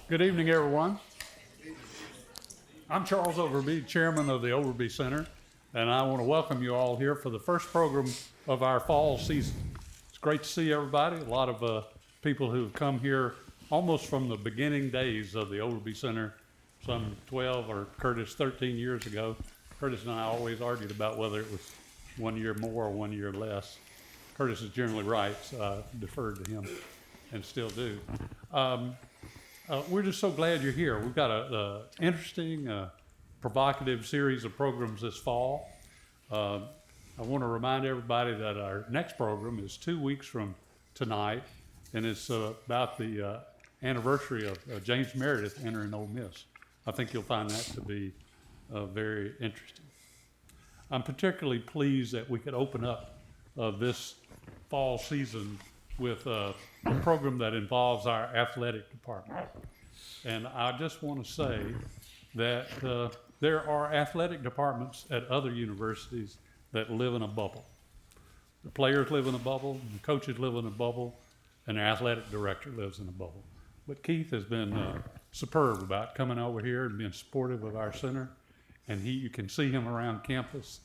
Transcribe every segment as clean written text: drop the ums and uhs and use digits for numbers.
Good evening, everyone. I'm Charles Overby, chairman of the Overby Center, and I want to welcome you all here for the first program of our fall season. It's great to see everybody. A lot of people who have come here almost from the beginning days of the Overby Center, some 12 or Curtis 13 years ago. Curtis and I always argued about whether it was 1 year more or 1 year less. Curtis is generally right, so I deferred to him and still do. We're just so glad you're here. We've got an interesting, provocative series of programs this fall. I want to remind everybody that our next program is 2 weeks from tonight, and it's about the anniversary of James Meredith entering Ole Miss. I think you'll find that to be very interesting. I'm particularly pleased that we could open up this fall season with a program that involves our athletic department. And I just want to say that there are athletic departments at other universities that live in a bubble. The players live in a bubble, the coaches live in a bubble, and the athletic director lives in a bubble. But Keith has been superb about coming over here and being supportive of our center. And you can see him around campus.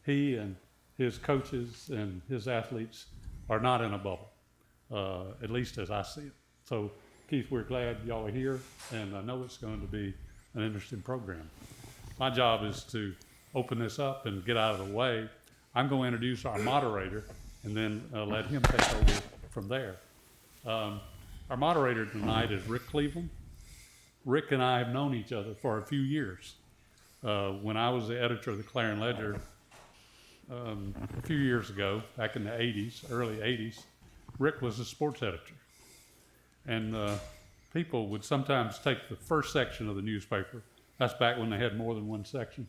He and his coaches and his athletes are not in a bubble. At least as I see it. So, Keith, we're glad y'all are here, and I know it's going to be an interesting program. My job is to open this up and get out of the way. I'm going to introduce our moderator, and then let him take over from there. Our moderator tonight is Rick Cleveland. Rick and I have known each other for a few years. When I was the editor of the Clarion Ledger a few years ago, back in the 80s, early 80s, Rick was a sports editor, and people would sometimes take the first section of the newspaper. That's back when they had more than one section.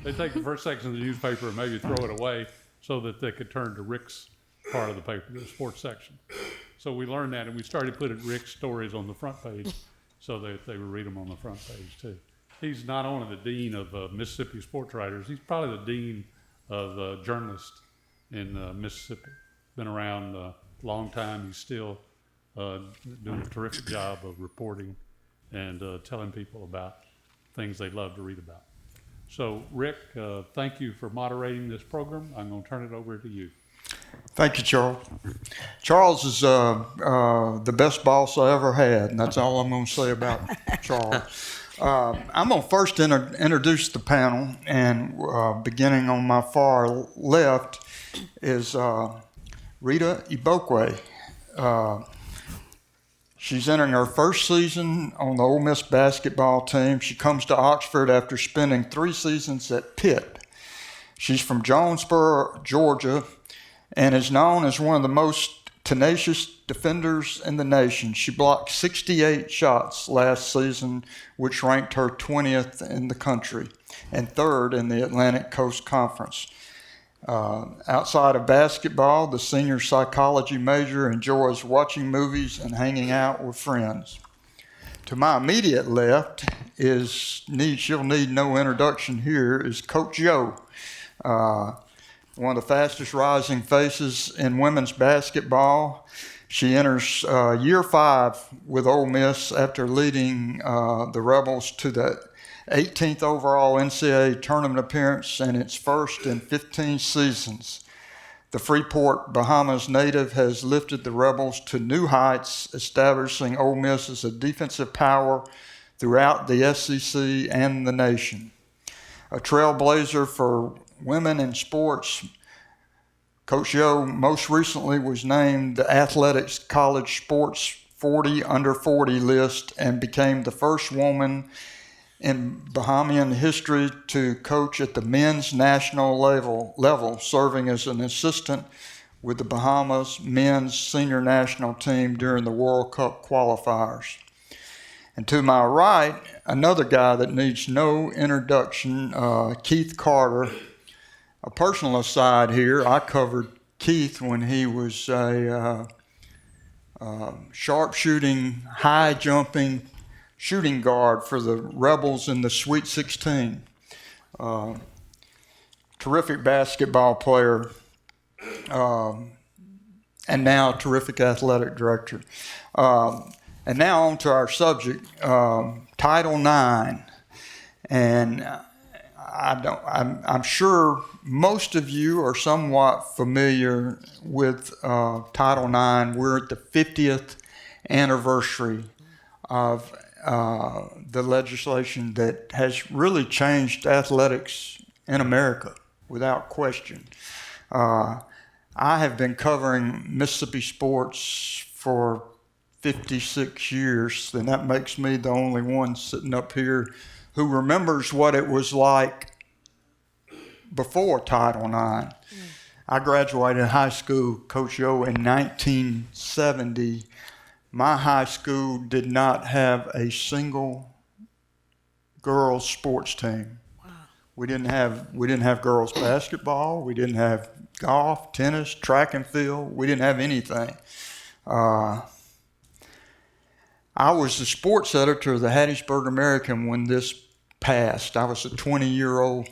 They'd take the first section of the newspaper and maybe throw it away so that they could turn to Rick's part of the paper, the sports section. So we learned that, and we started putting Rick's stories on the front page so that they would read them on the front page too. He's not only the dean of Mississippi sports writers, he's probably the dean of journalists in Mississippi. Been around a long time. He's still doing a terrific job of reporting and telling people about things they love to read about. So, Rick, thank you for moderating this program. I'm going to turn it over to you. Thank you, Charles. Charles is the best boss I ever had, and that's all I'm going to say about Charles. I'm going to first introduce the panel, and beginning on my far left is Rita Ibokwe. She's entering her first season on the Ole Miss basketball team. She comes to Oxford after spending 3 seasons at Pitt. She's from Jonesboro, Georgia, and is known as one of the most tenacious defenders in the nation. She blocked 68 shots last season, which ranked her 20th in the country and 3rd in the Atlantic Coast Conference. Outside of basketball, the senior psychology major enjoys watching movies and hanging out with friends. To my immediate left she'll need no introduction here, is Coach Joe, one of the fastest rising faces in women's basketball. She enters year 5 with Ole Miss after leading the Rebels to the 18th overall NCAA tournament appearance and its first in 15 seasons. The Freeport, Bahamas native has lifted the Rebels to new heights, establishing Ole Miss as a defensive power throughout the SEC and the nation. A trailblazer for women in sports, Coach Yo most recently was named the Athletics College Sports 40 Under 40 list and became the first woman in Bahamian history to coach at the men's national level, serving as an assistant with the Bahamas men's senior national team during the World Cup qualifiers. And to my right, another guy that needs no introduction, Keith Carter. A personal aside here, I covered Keith when he was a sharpshooting, high-jumping shooting guard for the Rebels in the Sweet 16. Terrific basketball player, and now terrific athletic director. And now on to our subject, Title IX. And I'm sure most of you are somewhat familiar with Title IX. We're at the 50th anniversary of the legislation that has really changed athletics in America, without question. I have been covering Mississippi sports for 56 years, and that makes me the only one sitting up here who remembers what it was like before Title IX. I graduated high school, Coach Yo, in 1970. My high school did not have a single girls sports team. Wow. We didn't have girls basketball. We didn't have golf, tennis, track and field. We didn't have anything. I was the sports editor of the Hattiesburg American when this passed. I was a 20-year-old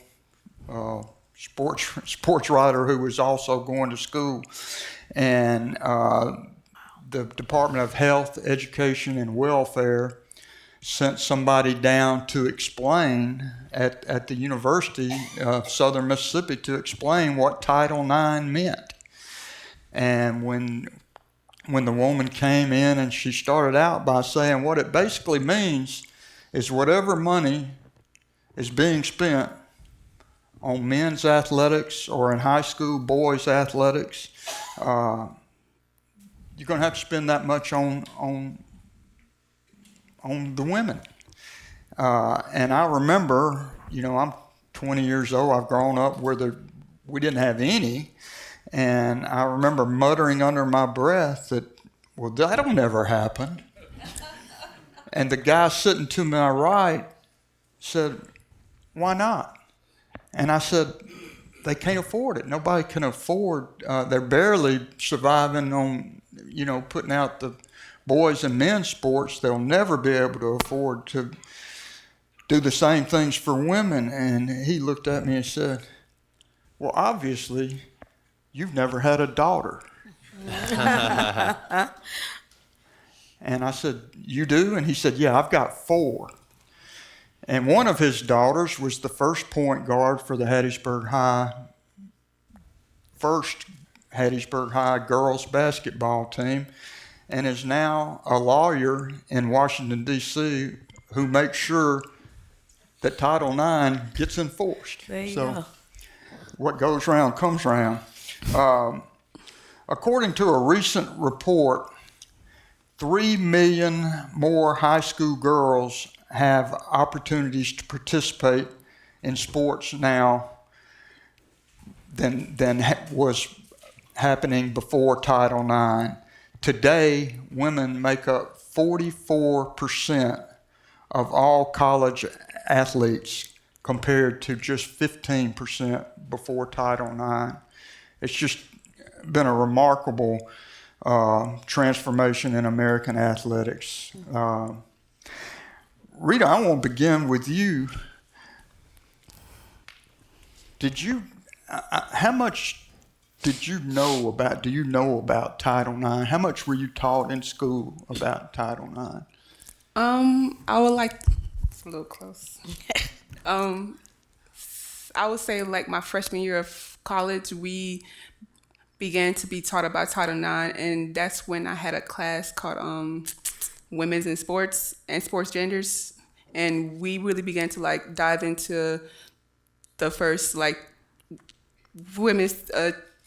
sports writer who was also going to school, and the Department of Health, Education, and Welfare sent somebody down to explain at the University of Southern Mississippi to explain what Title IX meant. And when the woman came in, and she started out by saying what it basically means is whatever money is being spent on men's athletics or in high school boys athletics, you're going to have to spend that much on the women. And I remember, I'm 20 years old. I've grown up where we didn't have any. And I remember muttering under my breath that, well, that'll never happen. And the guy sitting to my right said, why not? And I said, they can't afford it. Nobody can afford, they're barely surviving on, putting out the boys and men's sports. They'll never be able to afford to do the same things for women. And he looked at me and said, well, obviously, you've never had a daughter. And I said, you do? And he said, yeah, I've got 4. And one of his daughters was the first point guard for the Hattiesburg High girls basketball team, and is now a lawyer in Washington, D.C., who makes sure that Title IX gets enforced. There you go. What goes around comes around. According to a recent report, 3 million more high school girls have opportunities to participate in sports now than was happening before Title IX. Today, women make up 44% of all college athletes compared to just 15% before Title IX. It's just been a remarkable transformation in American athletics. Rita, I want to begin with you. How much do you know about Title IX? How much were you taught in school about Title IX? I would like, it's a little close. I would say like my freshman year of college, we began to be taught about Title IX, and that's when I had a class called Women's in Sports and Sports Genders, and we really began to like dive into the first like women's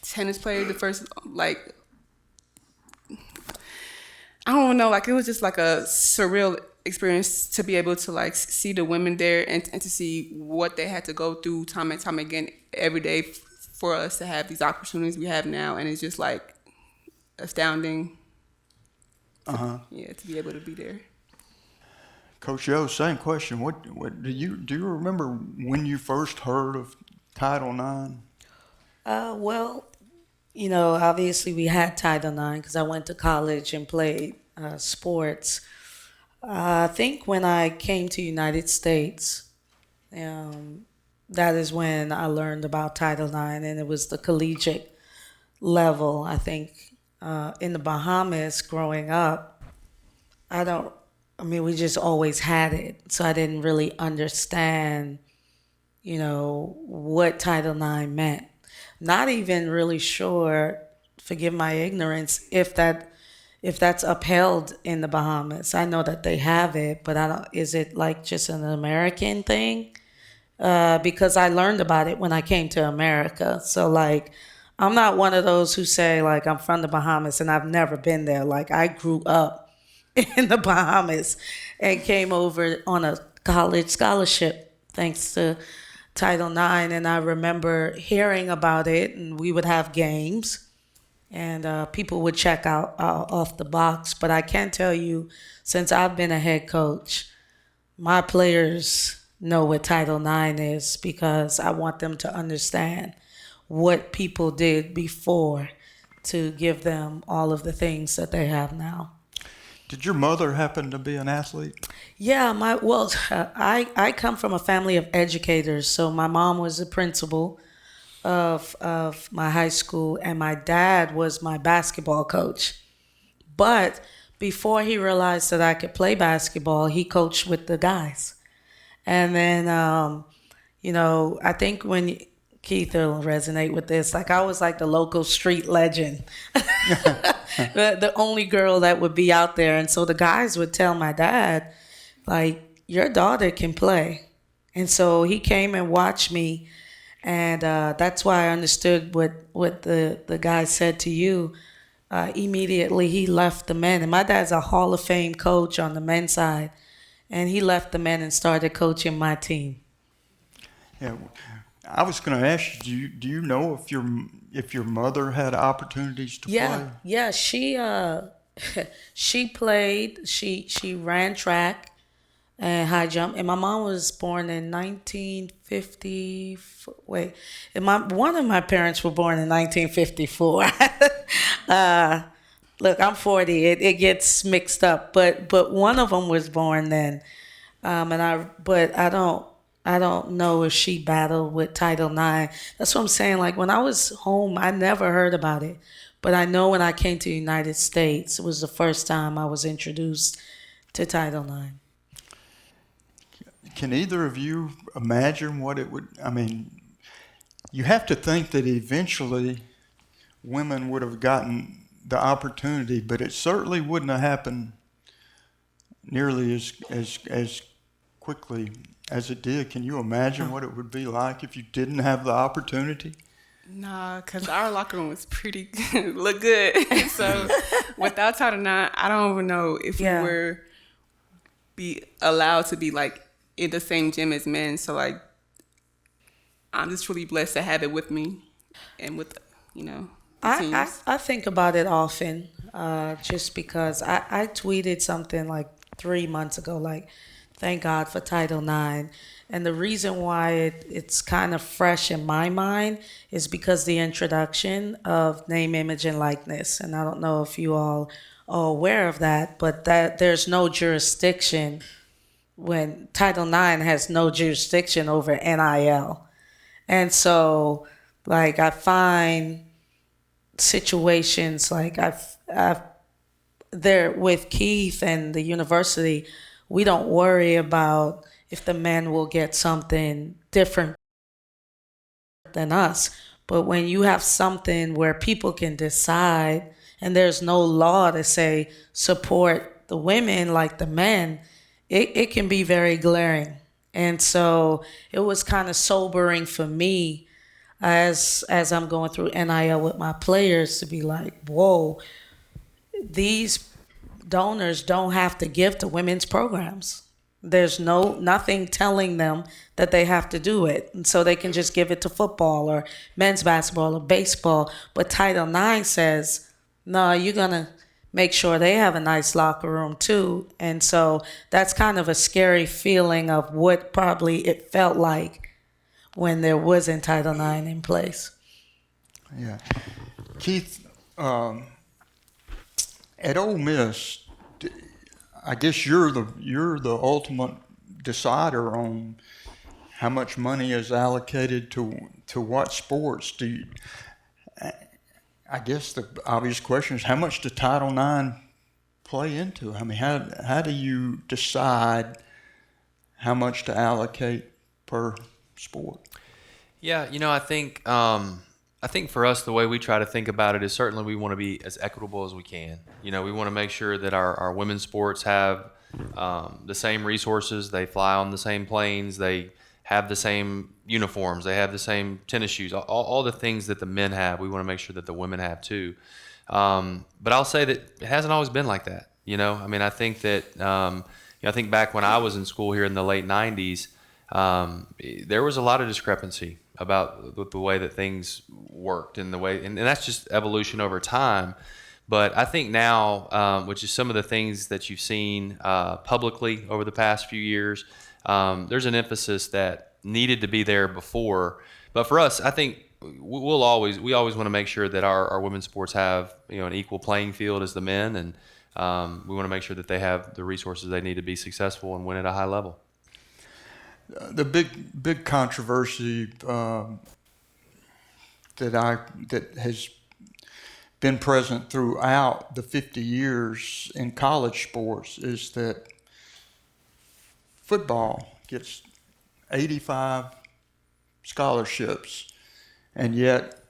tennis player, the first like, I don't know, like it was just like a surreal experience to be able to like see the women there and to see what they had to go through time and time again every day for us to have these opportunities we have now, and it's just like astounding. To be able to be there. Coach Yo, same question. What do you remember when you first heard of Title IX? Well, obviously we had Title IX because I went to college and played sports. I think when I came to United States, that is when I learned about Title IX, and it was the collegiate level. I think in the Bahamas growing up, I don't, I mean, we just always had it. So I didn't really understand, what Title IX meant. Not even really sure, forgive my ignorance, if that's upheld in the Bahamas. I know that they have it, but I don't, is it like just an American thing? Because I learned about it when I came to America. So like, I'm not one of those who say like I'm from the Bahamas and I've never been there. Like I grew up in the Bahamas and came over on a college scholarship thanks to Title IX. And I remember hearing about it, and we would have games, and people would check out off the box. But I can tell you, since I've been a head coach, my players know what Title IX is because I want them to understand what people did before to give them all of the things that they have now. Did your mother happen to be an athlete? Yeah, I come from a family of educators. So my mom was the principal of my high school, and my dad was my basketball coach. But before he realized that I could play basketball, he coached with the guys. And then, I think when Keith will resonate with this, like I was like the local street legend, the only girl that would be out there. And so the guys would tell my dad, like, your daughter can play. And so he came and watched me. And that's why I understood what the guy said to you. Immediately, he left the men. And my dad's a Hall of Fame coach on the men's side. And he left the men and started coaching my team. Yeah, I was going to ask you, do you know if your mother had opportunities to play? Yeah, she played. She ran track and high jump. And my mom was born in 1950. Wait, one of my parents were born in 1954. Look, I'm 40. It gets mixed up, but one of them was born then, but I don't know if she battled with Title IX. That's what I'm saying. Like when I was home, I never heard about it, but I know when I came to the United States, it was the first time I was introduced to Title IX. Can either of you imagine what it would? I mean, you have to think that eventually women would have gotten the opportunity, but it certainly wouldn't have happened nearly as quickly as it did. Can you imagine what it would be like if you didn't have the opportunity? Nah, because our locker room was pretty good, look good. So without Title IX, I don't even know if we were be allowed to be like in the same gym as men. So like, I'm just really blessed to have it with me and with, I think about it often, just because I tweeted something like 3 months ago, like, thank God for Title IX. And the reason why it's kind of fresh in my mind is because the introduction of name, image, and likeness. And I don't know if you all are aware of that, but that there's no jurisdiction when Title IX has no jurisdiction over NIL. And so, like, I find situations like I've there with Keith and the university, we don't worry about if the men will get something different than us. But when you have something where people can decide and there's no law to say support the women like the men, it can be very glaring. And so it was kind of sobering for me as I'm going through NIL with my players to be like, whoa, these donors don't have to give to women's programs. There's nothing telling them that they have to do it. And so they can just give it to football or men's basketball or baseball. But Title IX says, no, you're going to make sure they have a nice locker room too. And so that's kind of a scary feeling of what probably it felt like when there wasn't Title IX in place. Yeah. Keith, at Ole Miss, I guess you're the ultimate decider on how much money is allocated to what sports. I guess the obvious question is, how much does Title IX play into? I mean, how do you decide how much to allocate per sport? Yeah, I think for us, the way we try to think about it is certainly we want to be as equitable as we can. We want to make sure that our women's sports have the same resources. They fly on the same planes. They have the same uniforms. They have the same tennis shoes. All the things that the men have, we want to make sure that the women have too. But I'll say that it hasn't always been like that. I mean, I think that I think back when I was in school here in the late '90s, there was a lot of discrepancy about the way that things worked and and that's just evolution over time. But I think now, which is some of the things that you've seen publicly over the past few years, there's an emphasis that needed to be there before. But for us, I think we always want to make sure that our women's sports have an equal playing field as the men, and we want to make sure that they have the resources they need to be successful and win at a high level. The big controversy that has been present throughout the 50 years in college sports is that football gets 85 scholarships, and yet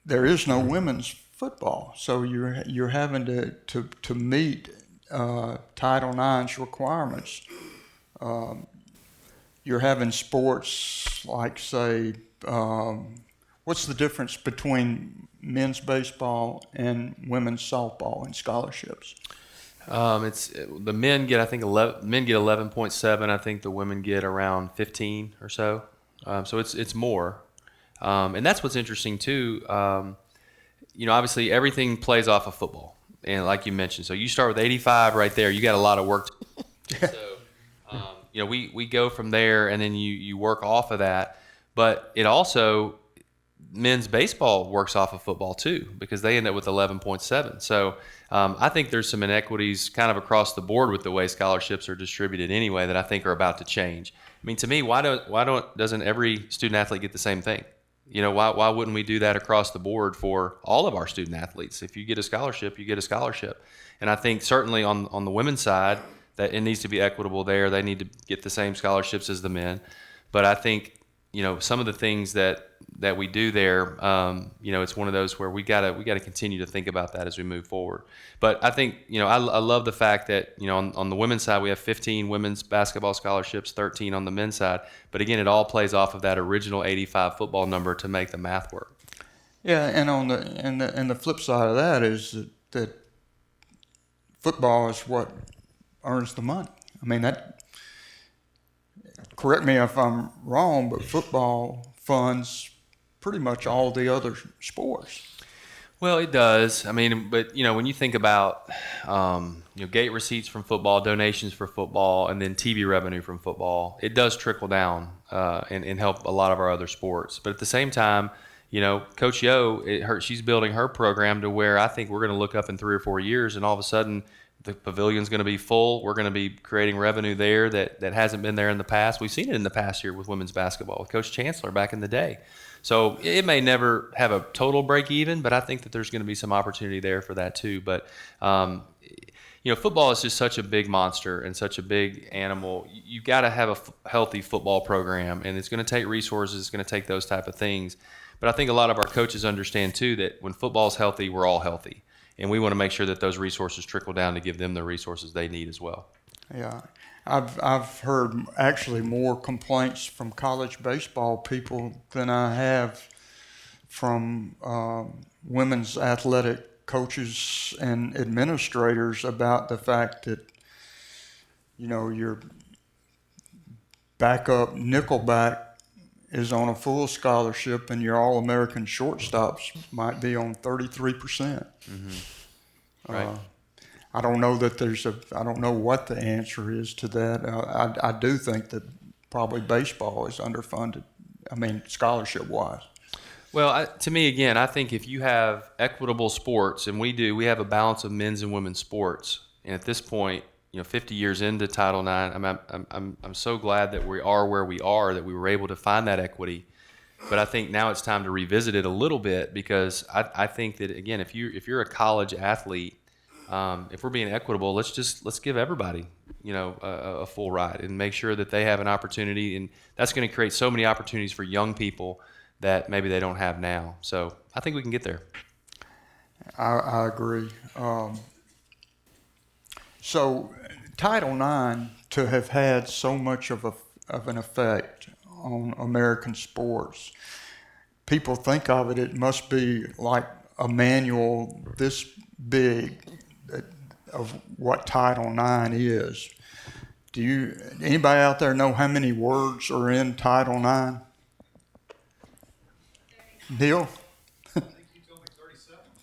there is no women's football. So you're having to meet Title IX's requirements. You're having sports like, say, what's the difference between men's baseball and women's softball in scholarships? It's the men get, I think, 11.7. I think the women get around 15 or so. So it's more, and that's what's interesting too. Obviously everything plays off of football, and like you mentioned, so you start with 85 right there. You got a lot of work to do. So we go from there, and then you work off of that. But it also, men's baseball works off of football too, because they end up with 11.7. So I think there's some inequities kind of across the board with the way scholarships are distributed anyway that I think are about to change. I mean, to me, doesn't every student athlete get the same thing? Why wouldn't we do that across the board for all of our student athletes? If you get a scholarship, you get a scholarship. And I think certainly on the women's side, that it needs to be equitable there. They need to get the same scholarships as the men. But I think, some of the things that we do there, it's one of those where we gotta continue to think about that as we move forward. But I think, I love the fact that, on the women's side, we have 15 women's basketball scholarships, 13 on the men's side. But again, it all plays off of that original 85 football number to make the math work. Yeah, and on the flip side of that is that football is what earns the money. I mean, correct me if I'm wrong, but football funds pretty much all the other sports. Well, it does. I mean, but when you think about gate receipts from football, donations for football, and then TV revenue from football, it does trickle down and help a lot of our other sports. But at the same time, Coach Yo, she's building her program to where I think we're going to look up in 3 or 4 years, and all of a sudden the pavilion's going to be full. We're going to be creating revenue there that hasn't been there in the past. We've seen it in the past year with women's basketball with Coach Chancellor back in the day. So it may never have a total break even, but I think that there's going to be some opportunity there for that too. But football is just such a big monster and such a big animal. You got to have a healthy football program, and it's going to take resources. It's going to take those type of things. But I think a lot of our coaches understand too that when football's healthy, we're all healthy. And we want to make sure that those resources trickle down to give them the resources they need as well. Yeah, I've heard actually more complaints from college baseball people than I have from women's athletic coaches and administrators about the fact that your backup nickelback is on a full scholarship, and your All-American shortstops might be on 33%. Mm-hmm. Right. I don't know that I don't know what the answer is to that. I do think that probably baseball is underfunded. I mean, scholarship-wise. Well, to me, again, I think if you have equitable sports, and we have a balance of men's and women's sports, and at this point, 50 years into Title IX, I'm so glad that we are where we are, that we were able to find that equity. But I think now it's time to revisit it a little bit, because I think that, again, if you're a college athlete, if we're being equitable, let's give everybody, a full ride and make sure that they have an opportunity. And that's going to create so many opportunities for young people that maybe they don't have now. So I think we can get there. I agree. So Title IX, to have had so much of an effect on American sports, people think of it, it must be like a manual this big of what Title IX is. Anybody out there know how many words are in Title IX? Neil?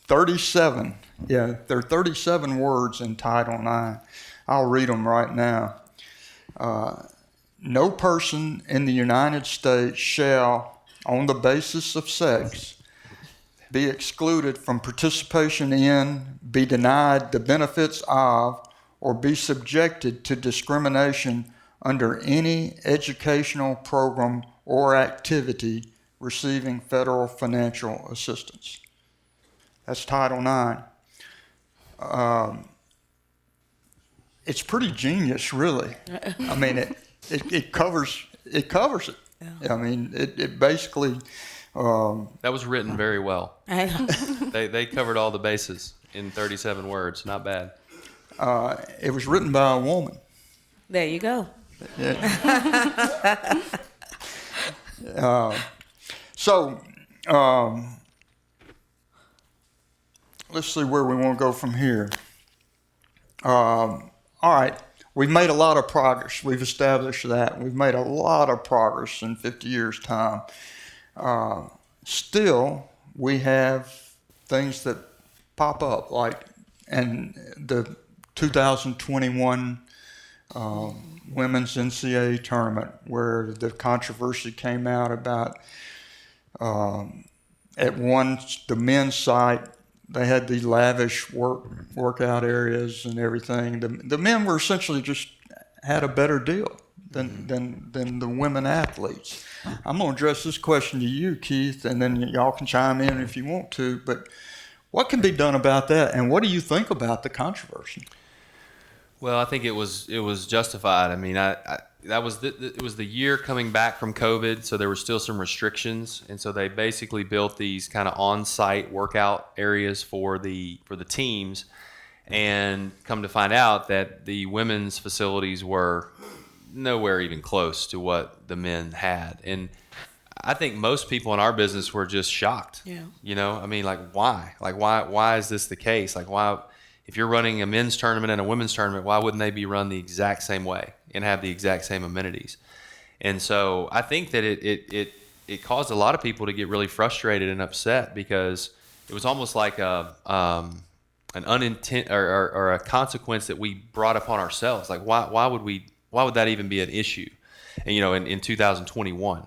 37. Yeah, there are 37 words in Title IX. I'll read them right now. No person in the United States shall, on the basis of sex, be excluded from participation in, be denied the benefits of, or be subjected to discrimination under any educational program or activity receiving federal financial assistance. That's Title IX. It's pretty genius, really. I mean, it covers it. Yeah. I mean, it basically. That was written very well. I know. They covered all the bases in 37 words. Not bad. It was written by a woman. There you go. Yeah. Let's see where we want to go from here. All right, we've made a lot of progress. We've established that. We've made a lot of progress in 50 years' time. Still, we have things that pop up, like and the 2021 women's NCAA tournament, where the controversy came out about the men's site, they had the lavish workout areas and everything. The men were essentially just had a better deal than the women athletes. I'm going to address this question to you, Keith, and then y'all can chime in if you want to. But what can be done about that, and what do you think about the controversy? Well, I think it was justified. I mean, it was the year coming back from COVID, so there were still some restrictions, and so they basically built these kind of on-site workout areas for the teams, and come to find out that the women's facilities were nowhere even close to what the men had. And I think most people in our business were just shocked. Yeah. I mean, why? Why is this the case? Why, if you're running a men's tournament and a women's tournament, why wouldn't they be run the exact same way and have the exact same amenities? And so I think that it caused a lot of people to get really frustrated and upset, because it was almost like an unintent or a consequence that we brought upon ourselves. Why would that even be an issue? And in 2021.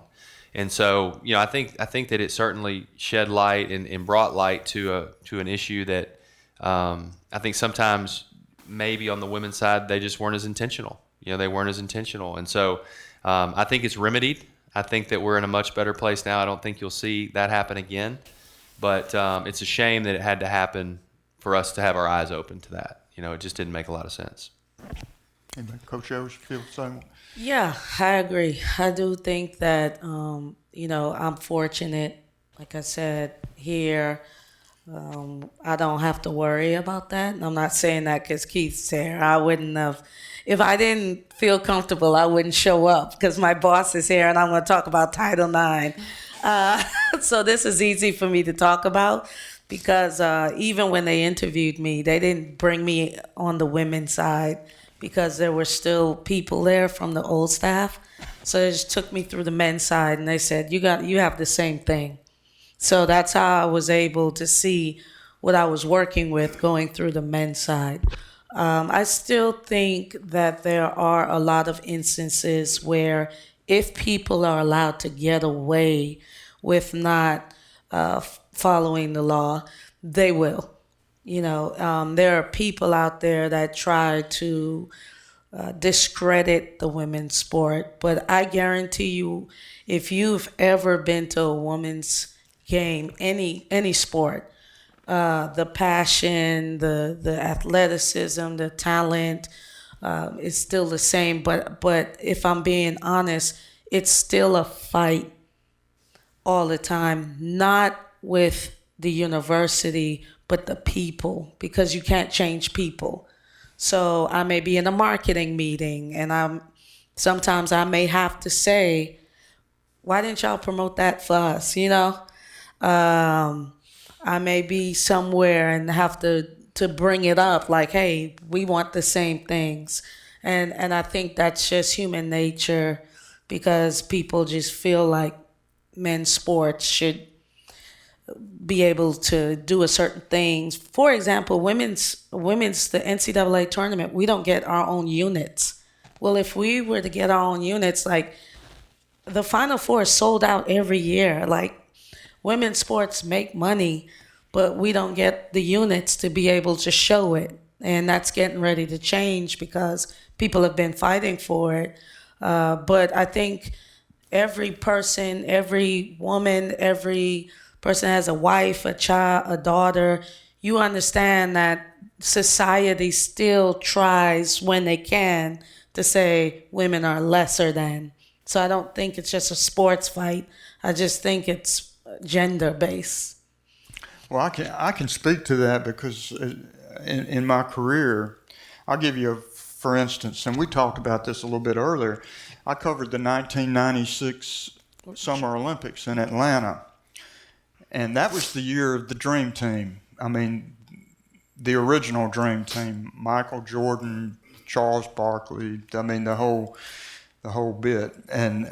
And so, I think that it certainly shed light and brought light to an issue that I think sometimes maybe on the women's side they just weren't as intentional. They weren't as intentional. And so I think it's remedied. I think that we're in a much better place now. I don't think you'll see that happen again. But it's a shame that it had to happen for us to have our eyes open to that. It just didn't make a lot of sense. Anybody, Coach Ellis, feel the same? Yeah, I agree. I do think that, I'm fortunate, like I said, here. I don't have to worry about that. And I'm not saying that because Keith's here. I wouldn't have, if I didn't feel comfortable, I wouldn't show up, because my boss is here and I'm going to talk about Title IX. So this is easy for me to talk about, because even when they interviewed me, they didn't bring me on the women's side, because there were still people there from the old staff. So they just took me through the men's side, and they said, you have the same thing. So that's how I was able to see what I was working with going through the men's side. I still think that there are a lot of instances where if people are allowed to get away with not following the law, they will. There are people out there that try to discredit the women's sport, but I guarantee you, if you've ever been to a women's game, any sport, the passion, the athleticism, the talent is still the same. But if I'm being honest, it's still a fight all the time, not with the university, but the people, because you can't change people. So I may be in a marketing meeting, and sometimes I may have to say, why didn't y'all promote that for us? I may be somewhere and have to bring it up, like, hey, we want the same things. And I think that's just human nature, because people just feel like men's sports should be able to do a certain things. For example, women's the NCAA tournament, we don't get our own units. Well, if we were to get our own units, like the Final Four is sold out every year. Like, women's sports make money, but we don't get the units to be able to show it. And that's getting ready to change, because people have been fighting for it. But I think every person, every woman, every person has a wife, a child, a daughter. You understand that society still tries, when they can, to say women are lesser than. So I don't think it's just a sports fight. I just think it's gender based. Well, I can speak to that because in my career, I'll give you for instance, and we talked about this a little bit earlier. I covered the 1996 Summer Olympics in Atlanta, and that was the year of the Dream Team. I mean, the original Dream Team: Michael Jordan, Charles Barkley. I mean, the whole bit. And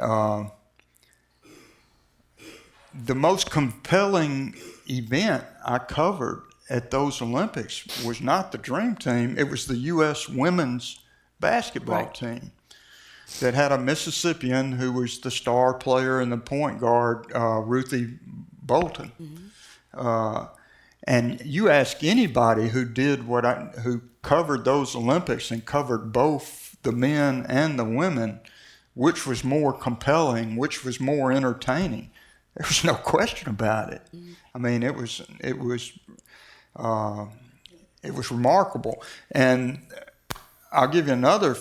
the most compelling event I covered at those Olympics was not the Dream Team. It was the U.S. women's basketball team that had a Mississippian who was the star player and the point guard, Ruthie Bolton. Mm-hmm. And you ask anybody who who covered those Olympics and covered both the men and the women, which was more compelling, which was more entertaining. There was no question about it. Mm-hmm. I mean, it was remarkable. And I'll give you another.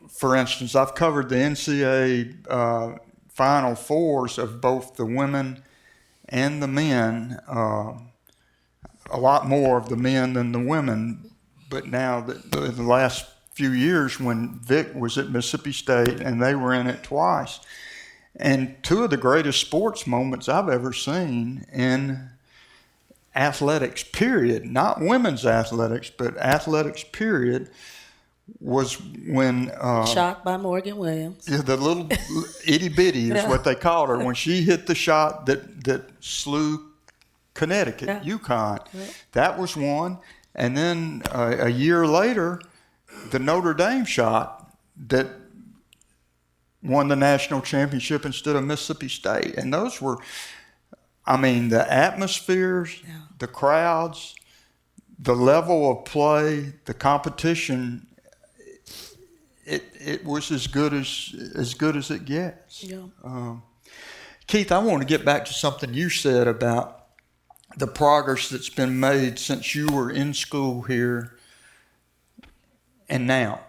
For instance, I've covered the NCAA Final Fours of both the women and the men. A lot more of the men than the women. But now, the last few years, when Vic was at Mississippi State and they were in it twice. And two of the greatest sports moments I've ever seen in athletics, period, not women's athletics, but athletics, period, was when shot by Morgan Williams. Yeah, the little itty bitty is what they called her, when she hit the shot that slew Connecticut, UConn. Yeah. That was one. And then a year later, the Notre Dame shot that won the national championship instead of Mississippi State. And those were, I mean, the atmospheres, the crowds, the level of play, the competition. It was as good as it gets. Yeah. Keith, I want to get back to something you said about the progress that's been made since you were in school here and now,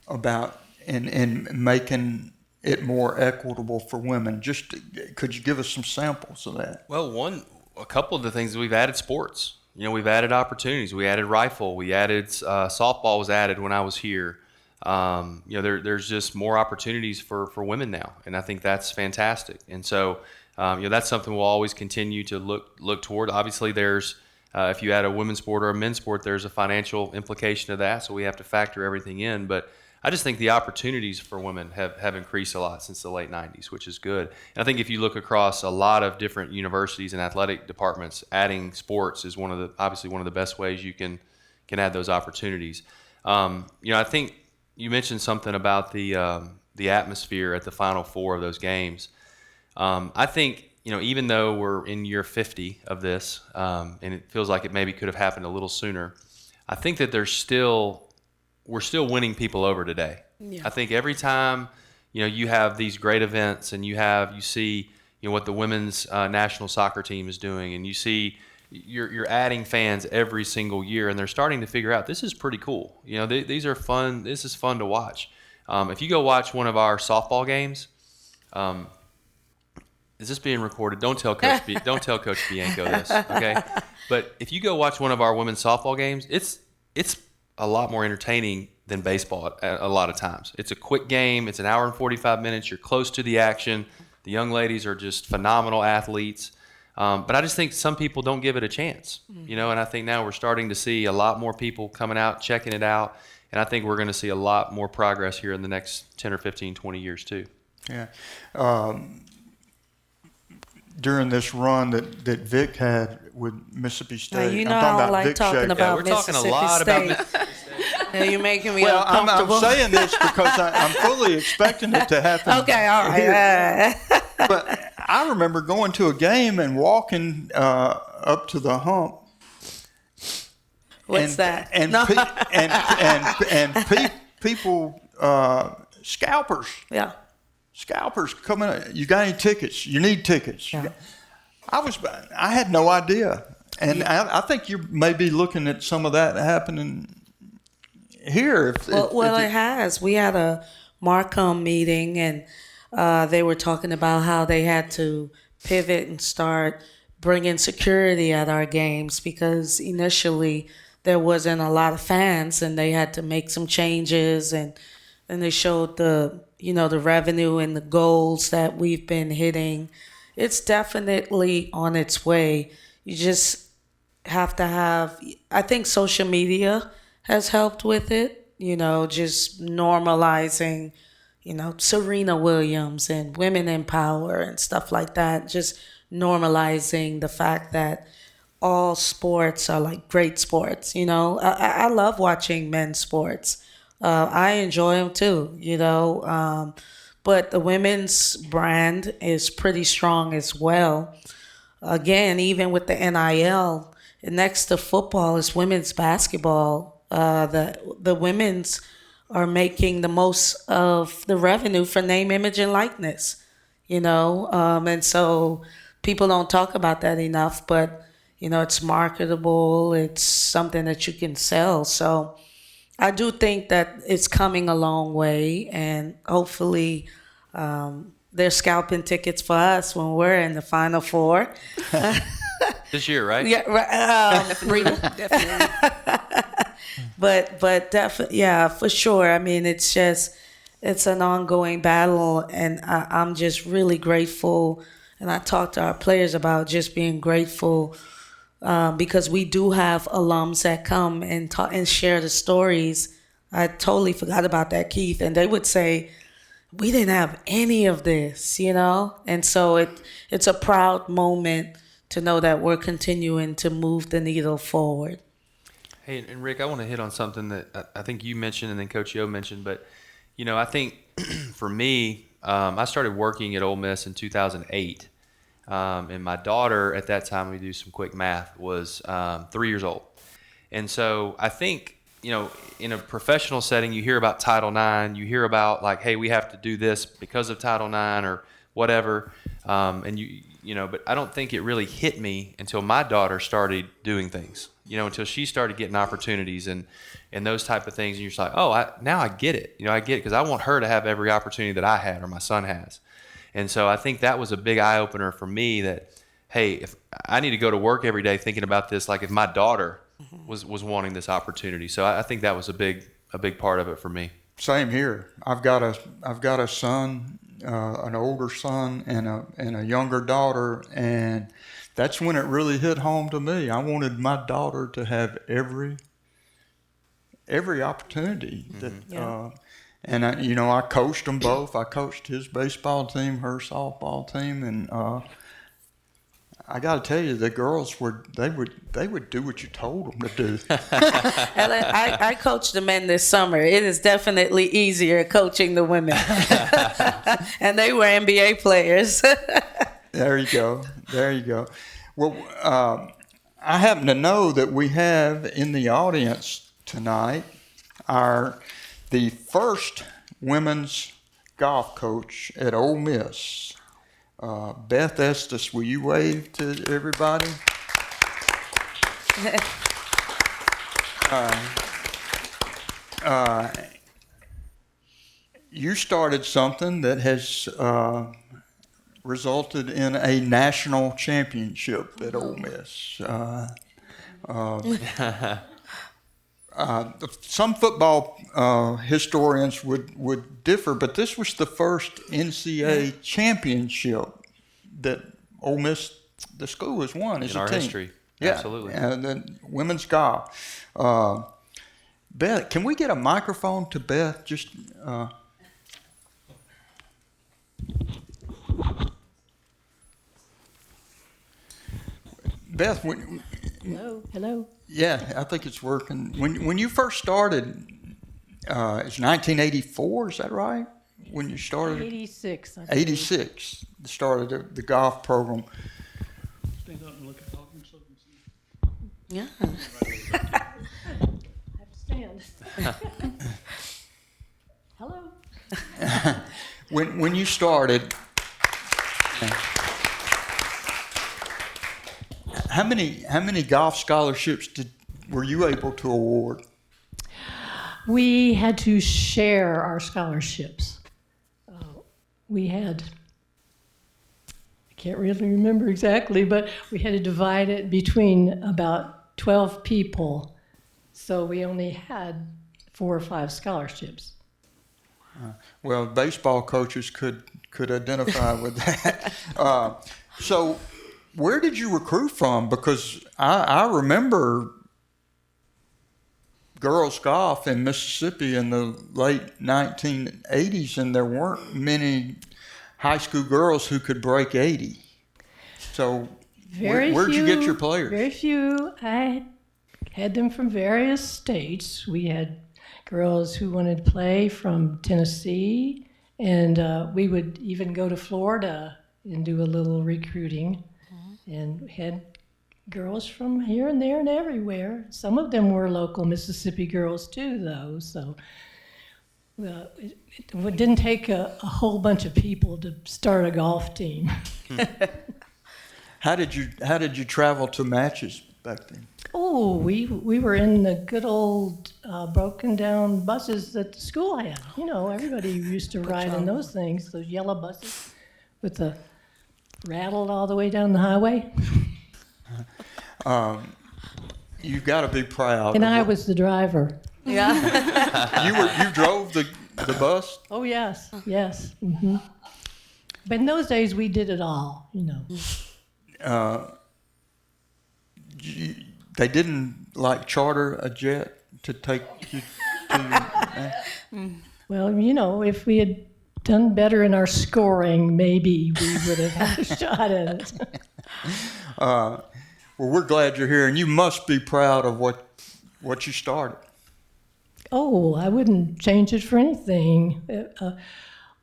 about in making it more equitable for women. Just could you give us some samples of that? Well, a couple of the things, we've added sports. We've added opportunities. We added rifle. We added softball was added when I was here. There's just more opportunities for women now, and I think that's fantastic. And so, that's something we'll always continue to look toward. Obviously, there's if you add a women's sport or a men's sport, there's a financial implication of that, so we have to factor everything in. But I just think the opportunities for women have increased a lot since the late 90s, which is good. And I think if you look across a lot of different universities and athletic departments, adding sports is obviously one of the best ways you can add those opportunities. I think you mentioned something about the atmosphere at the Final Four of those games. I think, even though we're in year 50 of this, and it feels like it maybe could have happened a little sooner, I think that we're still winning people over today. Yeah. I think every time, you have these great events and you see, what the women's national soccer team is doing, and you see, you're adding fans every single year, and they're starting to figure out this is pretty cool. You know, these are fun. This is fun to watch. If you go watch one of our softball games, is this being recorded? Don't tell Coach Bianco this, okay? But if you go watch one of our women's softball games, it's a lot more entertaining than baseball a lot of times. It's a quick game. It's an hour and 45 minutes. You're close to the action. The young ladies are just phenomenal athletes. But I just think some people don't give it a chance, you know, and I think now we're starting to see a lot more people coming out, checking it out. And I think we're going to see a lot more progress here in the next 10 or 15, 20 years too. Yeah. During this run that Vic had with Mississippi State, You know, I'm talking I don't about like Vic talking Shaker. about we're talking a Mississippi lot State. about Mississippi State. Now you're making me Well, I'm uncomfortable. saying this because I'm fully expecting it to happen. Okay, all right. here. But I remember going to a game and walking up to the hump. What's and, that? And No. People, scalpers Yeah. coming. You got any tickets? You need tickets. Yeah. I had no idea, and I think you may be looking at some of that happening here. Well, it has. We had a Marcom meeting, and they were talking about how they had to pivot and start bringing security at our games because initially there wasn't a lot of fans, and they had to make some changes, and they showed the revenue and the goals that we've been hitting. It's definitely on its way. You just have to have, I think social media has helped with it, just normalizing, Serena Williams and women in power and stuff like that. Just normalizing the fact that all sports are like great sports. I love watching men's sports. I enjoy them too, but the women's brand is pretty strong as well. Again, even with the NIL, next to football is women's basketball. The women's are making the most of the revenue for name, image, and likeness, and so people don't talk about that enough, but, it's marketable. It's something that you can sell. So I do think that it's coming a long way, and hopefully they're scalping tickets for us when we're in the Final Four. This year, right? Yeah, right. Definitely. But definitely, yeah, for sure. I mean, it's an ongoing battle, and I'm just really grateful. And I talk to our players about just being grateful because we do have alums that come and talk and share the stories. I totally forgot about that, Keith. And they would say, we didn't have any of this, And so it's a proud moment to know that we're continuing to move the needle forward. Hey, and Rick, I want to hit on something that I think you mentioned and then Coach Yo mentioned, but, I think for me, I started working at Ole Miss in 2008. And my daughter at that time, we do some quick math, was 3 years old. And so I think, in a professional setting, you hear about Title IX, you hear about like, hey, we have to do this because of Title IX or whatever. And but I don't think it really hit me until my daughter started doing things, until she started getting opportunities and those type of things. And you're just like, now I get it. I get it because I want her to have every opportunity that I had or my son has. And so I think that was a big eye opener for me that, hey, if I need to go to work every day thinking about this, like if my daughter was wanting this opportunity. So I think that was a big part of it for me. Same here. I've got a son, an older son, and a younger daughter, and that's when it really hit home to me. I wanted my daughter to have every opportunity that. Yeah. And I coached them both. I coached his baseball team, her softball team, and I got to tell you, the girls would do what you told them to do. And I coached the men this summer. It is definitely easier coaching the women, and they were NBA players. There you go. Well, I happen to know that we have in the audience tonight the first women's golf coach at Ole Miss. Beth Estes, will you wave to everybody? You started something that has resulted in a national championship at Ole Miss. Some football historians would differ, but this was the first NCAA championship that Ole Miss, the school, has won as In a our team. history. Yeah, Absolutely. and then women's golf. Beth, can we get a microphone to Beth? Just Beth, Hello. yeah, I think it's working. When you first started, it's 1984. Is that right? When you started, 86. I believe. 86, the start of the golf program. Stand up and look at talking so you can see. Yeah. I have to stand. Hello. When you started, how many golf scholarships were you able to award? We had to share our scholarships. We had, I can't really remember exactly, but we had to divide it between about 12 people. So we only had 4 or 5 scholarships. Well, baseball coaches could identify with that. So, where did you recruit from? Because I remember girls golf in Mississippi in the late 1980s, and there weren't many high school girls who could break 80. So, where'd you get your players? Very few. I had them from various states. We had girls who wanted to play from Tennessee, and we would even go to Florida and do a little recruiting. And we had girls from here and there and everywhere. Some of them were local Mississippi girls too, though. So it didn't take a whole bunch of people to start a golf team. How did you travel to matches back then? Oh, we were in the good old broken down buses that the school had. You know, everybody used to ride in those things, those yellow buses with the rattled all the way down the highway. You've got to be proud. And I was the driver. Yeah. You drove the bus. Oh, yes, yes. Hmm. But in those days, we did it all, you know. They didn't like charter a jet to take you to. Well, you know, if we had done better in our scoring, maybe we would have had a shot at it. Well, we're glad you're here, and you must be proud of what you started. Oh, I wouldn't change it for anything.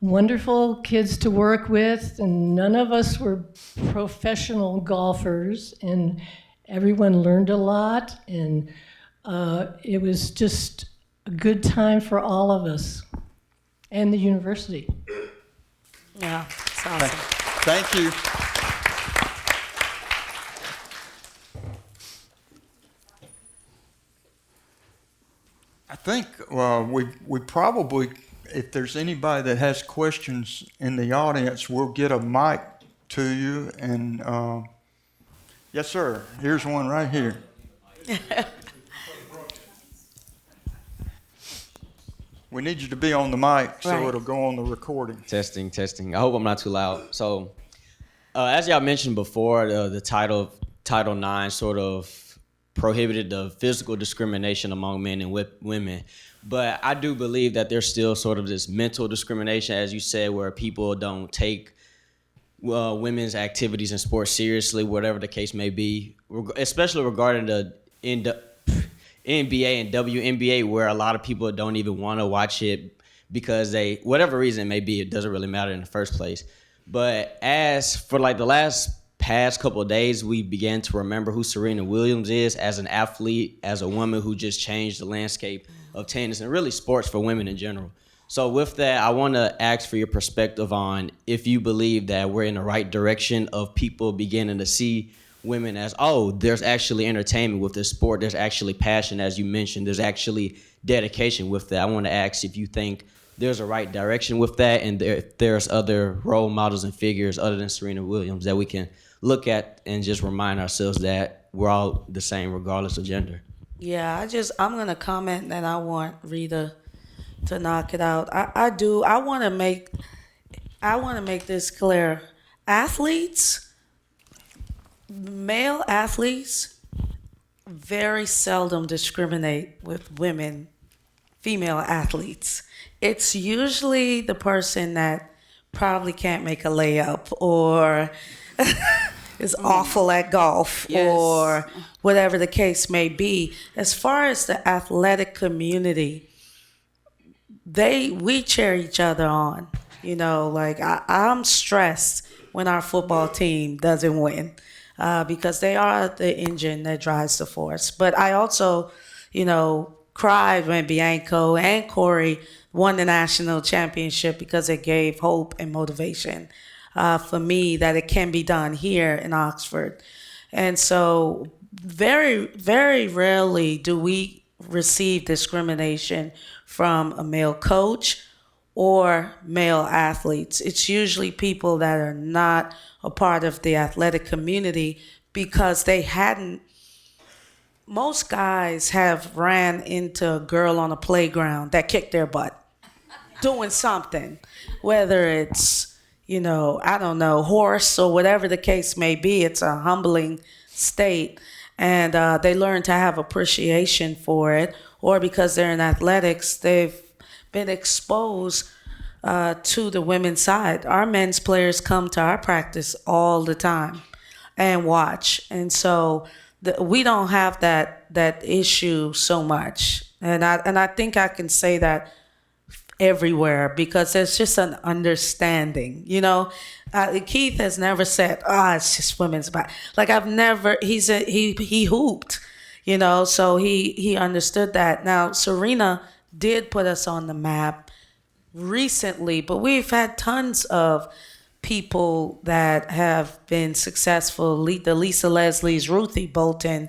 Wonderful kids to work with, and none of us were professional golfers, and everyone learned a lot, and it was just a good time for all of us, and the university. Yeah, it's awesome. Thank you. I think we probably, if there's anybody that has questions in the audience, we'll get a mic to you. And yes, sir. Here's one right here. We need you to be on the mic so Right. it'll go on the recording. Testing. I hope I'm not too loud. So, as y'all mentioned before, the Title IX sort of prohibited the physical discrimination among men and women. But I do believe that there's still sort of this mental discrimination, as you said, where people don't take women's activities and sports seriously, whatever the case may be, especially regarding the NBA and WNBA, where a lot of people don't even want to watch it because whatever reason it may be, it doesn't really matter in the first place. But as for like the past couple of days, we began to remember who Serena Williams is as an athlete, as a woman who just changed the landscape of tennis and really sports for women in general. So with that, I want to ask for your perspective on if you believe that we're in the right direction of people beginning to see women as, oh, there's actually entertainment with this sport. There's actually passion, as you mentioned. There's actually dedication with that. I want to ask if you think there's a right direction with that, and if there's other role models and figures other than Serena Williams that we can look at and just remind ourselves that we're all the same regardless of gender. Yeah, I'm gonna comment, and I want Rita to knock it out. I want to make this clear. Male athletes very seldom discriminate with female athletes. It's usually the person that probably can't make a layup or is awful at golf, Yes. or whatever the case may be. As far as the athletic community, we cheer each other on. Like I'm stressed when our football team doesn't win, because they are the engine that drives the force. But I also, cried when Bianco and Corey won the national championship, because it gave hope and motivation for me that it can be done here in Oxford. And so very, very rarely do we receive discrimination from a male coach or male athletes. It's usually people that are not a part of the athletic community, because most guys have ran into a girl on a playground that kicked their butt doing something, whether it's, I don't know, horse or whatever the case may be. It's a humbling state. And they learn to have appreciation for it, or because they're in athletics, they've been exposed to the women's side. Our men's players come to our practice all the time and watch. And so we don't have that issue so much. And I think I can say that everywhere, because there's just an understanding. Keith has never said, it's just women's back. Like he hooped, so he understood that. Now Serena did put us on the map recently, but we've had tons of people that have been successful. The Lisa Leslie's, Ruthie Bolton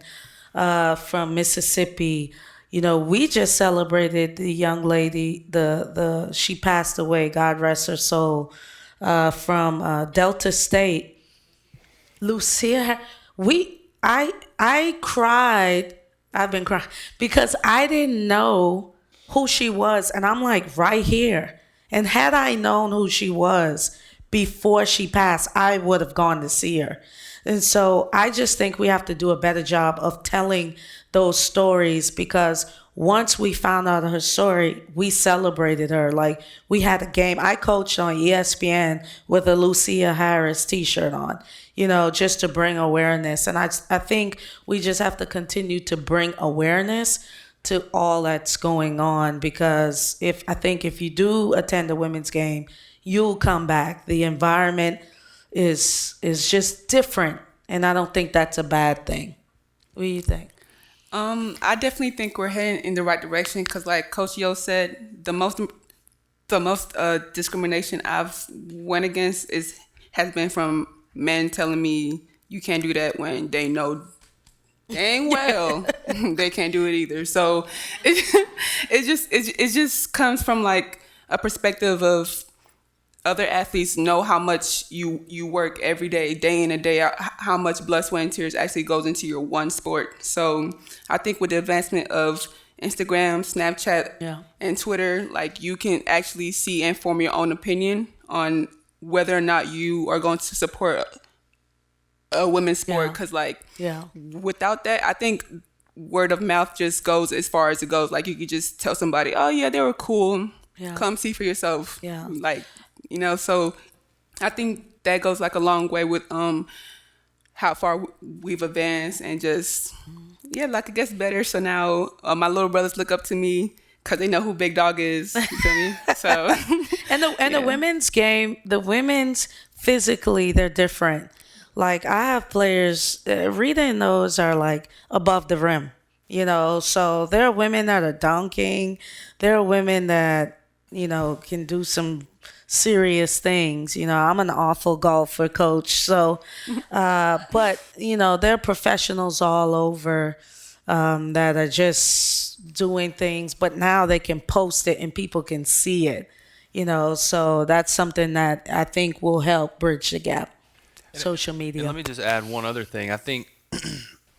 from Mississippi. We just celebrated the young lady. She passed away, God rest her soul, from Delta State. Lucia, I cried. I've been crying because I didn't know who she was, and I'm like right here. And had I known who she was before she passed, I would have gone to see her. And so I just think we have to do a better job of telling those stories, because once we found out her story, we celebrated her. Like, we had a game. I coached on ESPN with a Lucia Harris t-shirt on, just to bring awareness. And I think we just have to continue to bring awareness to all that's going on, because if you do attend a women's game, you'll come back. The environment is just different, and I don't think that's a bad thing. What do you think? I definitely think we're heading in the right direction, because, like Coach Yo said, the most discrimination I've went against has been from men telling me you can't do that when they know dang well they can't do it either. So it just comes from like a perspective of other athletes know how much you work every day in and day out, how much blood, sweat, and tears actually goes into your one sport. So I think with the advancement of Instagram, Snapchat, and Twitter, like, you can actually see and form your own opinion on whether or not you are going to support a women's sport. Because without that, I think word of mouth just goes as far as it goes. Like, you could just tell somebody, oh yeah, they were cool. Come see for yourself. Like, so I think that goes like a long way with how far we've advanced, and just like, it gets better. So now my little brothers look up to me because they know who Big Dog is. You feel me? So the women's game, the women's physically, they're different. Like, I have players, Rita and those are like above the rim, so there are women that are dunking. There are women that, can do some serious things. You know, I'm an awful golfer, coach. So, but you know, there are professionals all over that are just doing things, but now they can post it and people can see it. You know, so that's something that I think will help bridge the gap. Social media. And let me just add one other thing. I think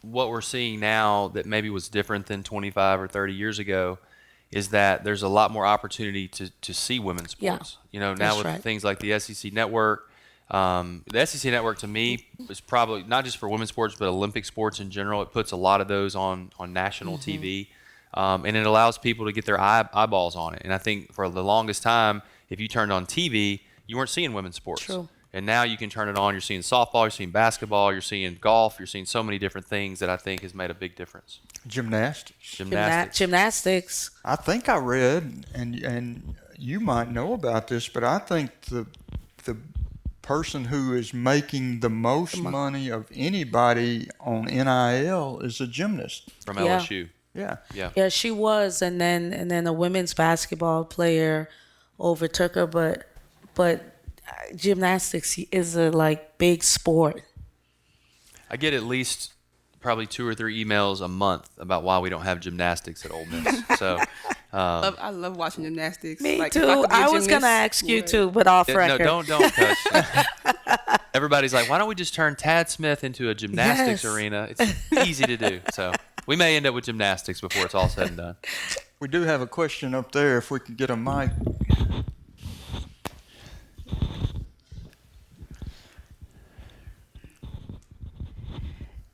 what we're seeing now that maybe was different than 25 or 30 years ago is that there's a lot more opportunity to see women's sports. Yeah, You know, now that's with right. things like the SEC Network. The SEC Network to me is probably not just for women's sports, but Olympic sports in general. It puts a lot of those on national TV, and it allows people to get their eyeballs on it. And I think for the longest time, if you turned on TV, you weren't seeing women's sports. True. And now you can turn it on. You're seeing softball, you're seeing basketball, you're seeing golf, you're seeing so many different things that I think has made a big difference. Gymnastics. Gymnastics. I think I read, and you might know about this, but I think the person who is making the most money of anybody on NIL is a gymnast. From Yeah. LSU. Yeah. Yeah. Yeah, she was, and then a women's basketball player overtook her, but gymnastics is a like big sport. I get at least probably 2 or 3 emails a month about why we don't have gymnastics at Ole Miss. So I love watching gymnastics. Me Like, too. if could be a I was gonna gymnast, ask you would. too, but off no, record. don't touch. Everybody's like, why don't we just turn Tad Smith into a gymnastics Yes. arena? It's easy to do. So we may end up with gymnastics before it's all said and done. We do have a question up there if we could get a mic.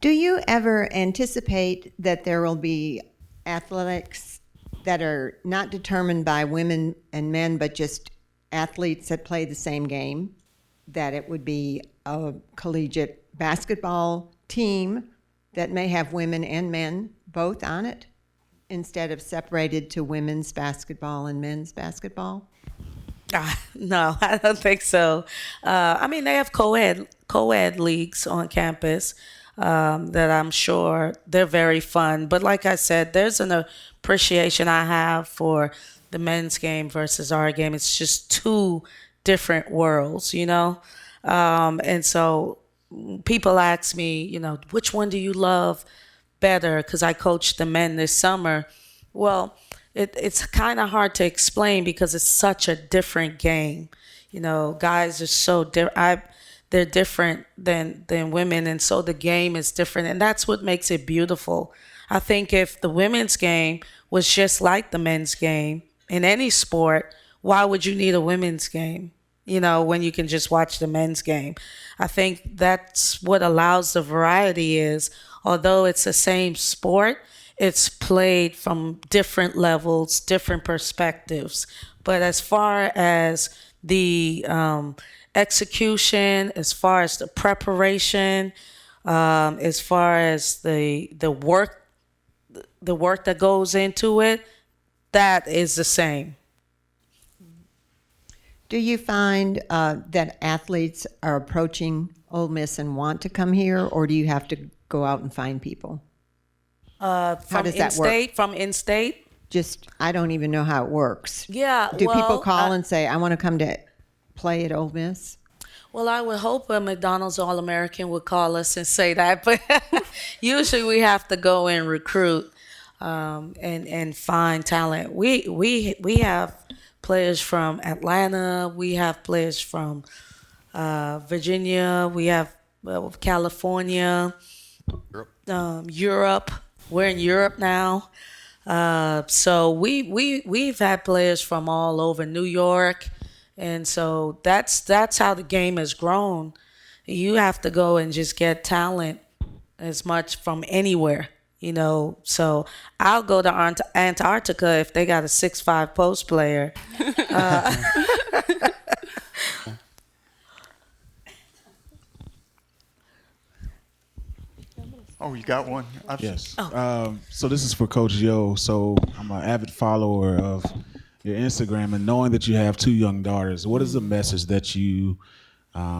Do you ever anticipate that there will be athletics that are not determined by women and men, but just athletes that play the same game? That it would be a collegiate basketball team that may have women and men both on it instead of separated to women's basketball and men's basketball? No, I don't think so. I mean, they have co-ed leagues on campus that I'm sure they're very fun. But like I said, there's an appreciation I have for the men's game versus our game. It's just two different worlds, you know? And so people ask me, you know, which one do you love better? Because I coached the men this summer. Well, it's kind of hard to explain because it's such a different game. You know, guys are so different. They're different than women, and so the game is different, and that's what makes it beautiful. I think if the women's game was just like the men's game in any sport, why would you need a women's game? You know, when you can just watch the men's game. I think that's what allows the variety is, although it's the same sport, it's played from different levels, different perspectives. But as far as the execution, as far as the preparation, as far as the work that goes into it, that is the same. Do you find that athletes are approaching Ole Miss and want to come here, or do you have to go out and find people? From does that work? in-state, from in-state? Just, I don't even know how it works. Yeah. Do people well, call and say, I want to come to play at Ole Miss? Well, I would hope a McDonald's All-American would call us and say that, but usually we have to go and recruit and find talent. We have players from Atlanta. We have players from Virginia. We have California, Europe. We're in Europe now. So we've had players from all over New York. And so that's how the game has grown. You have to go and just get talent as much from anywhere, you know. So I'll go to Antarctica if they got a 6'5" post player. Oh, you got one? Yes. So this is for Coach Yo. So I'm an avid follower of your Instagram, and knowing that you have 2 young daughters, what is the message that you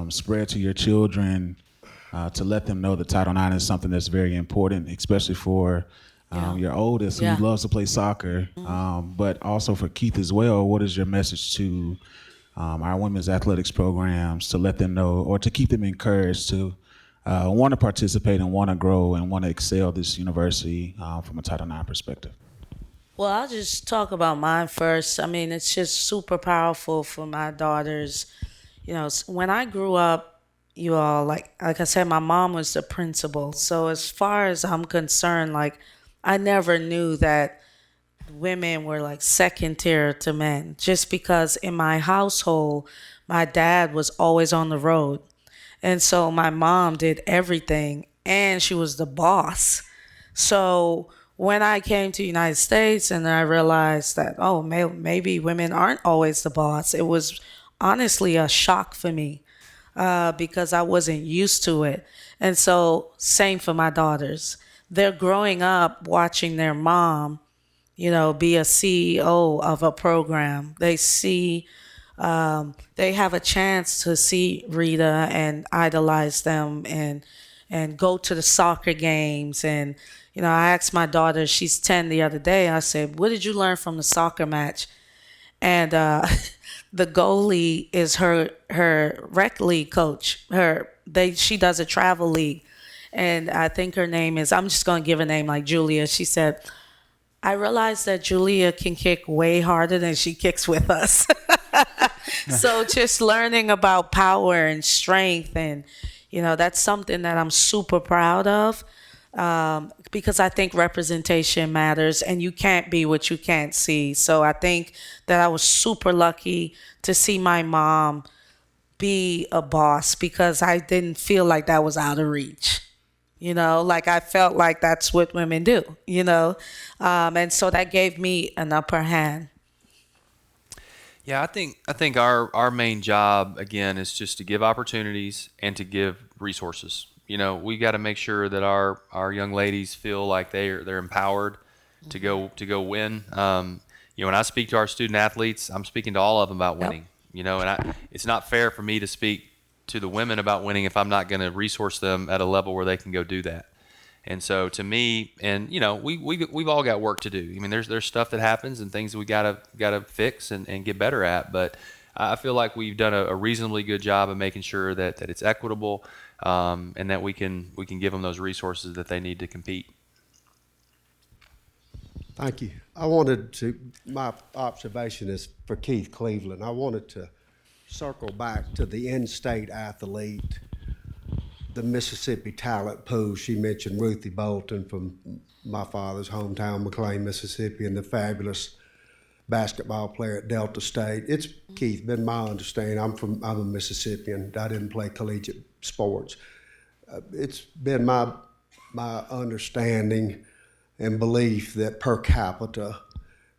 spread to your children to let them know that Title IX is something that's very important, especially for your oldest who loves to play soccer, but also for Keith as well? What is your message to our women's athletics programs to let them know or to keep them encouraged to want to participate and want to grow and want to excel at this university from a Title IX perspective? Well, I'll just talk about mine first. I mean, it's just super powerful for my daughters. When I grew up, you all, like I said, my mom was the principal. So as far as I'm concerned, like I never knew that women were like second tier to men just because in my household, my dad was always on the road. And so my mom did everything and she was the boss. So when I came to the United States and I realized that, oh, maybe women aren't always the boss, it was honestly a shock for me because I wasn't used to it. And so, same for my daughters. They're growing up watching their mom, be a CEO of a program. They have a chance to see Rita and idolize them and go to the soccer games. And, I asked my daughter, she's 10 the other day, I said, what did you learn from the soccer match? And the goalie is her rec league coach. She does a travel league. And I think her name is, I'm just going to give a name like Julia. She said, I realized that Julia can kick way harder than she kicks with us. So just learning about power and strength, and that's something that I'm super proud of, because I think representation matters, and you can't be what you can't see. So I think that I was super lucky to see my mom be a boss because I didn't feel like that was out of reach. Like I felt like that's what women do, and so that gave me an upper hand. Yeah, I think our main job again is just to give opportunities and to give resources. We got to make sure that our young ladies feel like they're empowered to go win. When I speak to our student athletes, I'm speaking to all of them about winning. And it's not fair for me to speak to the women about winning if I'm not going to resource them at a level where they can go do that. And so to me, and we've all got work to do. I mean, there's stuff that happens and things that we gotta fix and get better at. But I feel like we've done a reasonably good job of making sure that it's equitable, and that we can give them those resources that they need to compete. Thank you. My observation is for Keith Cleveland. I wanted to circle back to the in-state athlete, the Mississippi talent pool. She mentioned Ruthie Bolton from my father's hometown, McLean, Mississippi, and the fabulous basketball player at Delta State. It's, Keith, been my understanding. I'm a Mississippian. I didn't play collegiate sports. It's been my understanding and belief that per capita,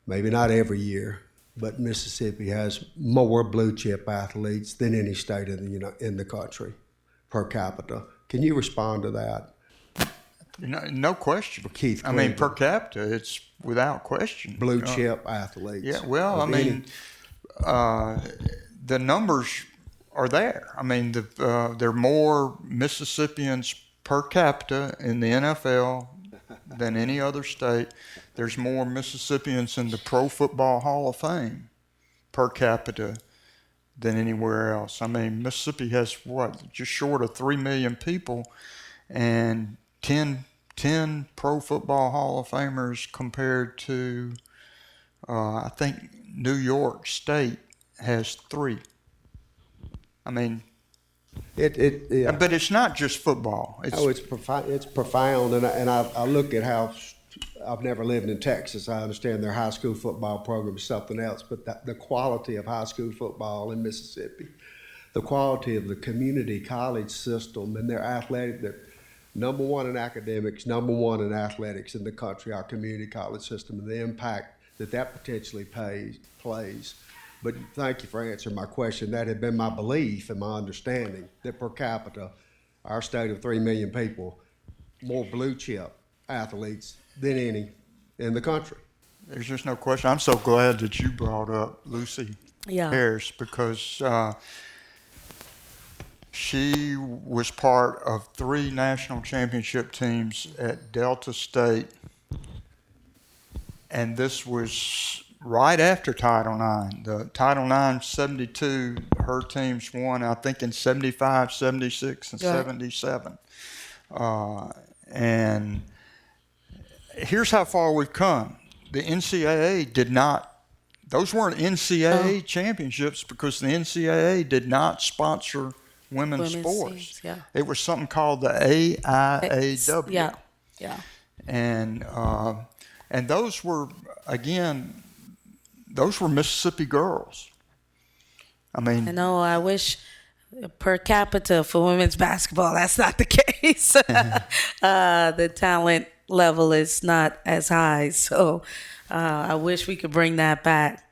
maybe not every year, but Mississippi has more blue chip athletes than any state in the country per capita. Can you respond to that? No question. For Keith I mean, Cleveland. per capita, it's without question. Blue chip athletes. Yeah, well, I mean, the numbers are there. I mean, there are more Mississippians per capita in the NFL than any other state. There's more Mississippians in the Pro Football Hall of Fame per capita than anywhere else. I mean, Mississippi has just short of 3 million people, and 10 Pro Football Hall of Famers compared to, I think New York State has 3. I mean, Yeah. but it's not just football. It's profound, and I look at how. I've never lived in Texas. I understand their high school football program is something else, but the quality of high school football in Mississippi, the quality of the community college system, and their athletic, they're number one in academics, number one in athletics in the country, our community college system, and the impact that potentially plays. But thank you for answering my question. That had been my belief and my understanding that per capita, our state of 3 million people, more blue chip athletes than any in the country. There's just no question. I'm so glad that you brought up Lucy Harris, because she was part of 3 national championship teams at Delta State, and this was right after Title IX. The Title IX 72, her teams won, I think, in 75, 76, and Right. 77. And here's how far we've come. The NCAA did not, those weren't NCAA championships because the NCAA did not sponsor women's sports. Teams, yeah. It was something called the AIAW. Yeah, yeah. And those were, again, those were Mississippi girls. I mean, I know. I wish per capita for women's basketball, that's not the case. The talent level is not as high. So I wish we could bring that back.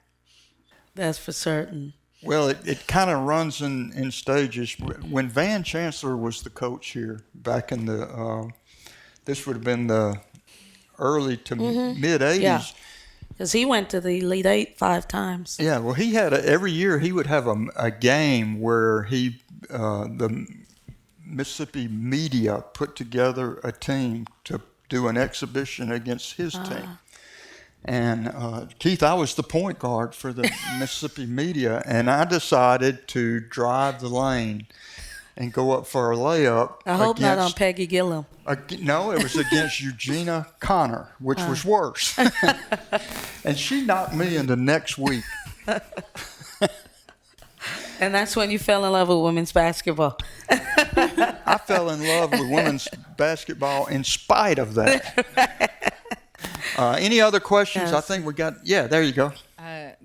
That's for certain. well, it kind of runs in stages. When Van Chancellor was the coach here back in the, this would have been the early to mid 80s. Yeah. Because he went to the Elite Eight 5 times. Yeah, well, he had every year he would have a game where the Mississippi media put together a team to do an exhibition against his team. And Keith, I was the point guard for the Mississippi media, and I decided to drive the lane and go up for a layup. I hope not on Peggy Gillum. No, it was against Eugenia Connor, which was worse. And she knocked me in the next week. And that's when you fell in love with women's basketball. I fell in love with women's basketball in spite of that. Any other questions? Yes. I think we got, yeah, there you go.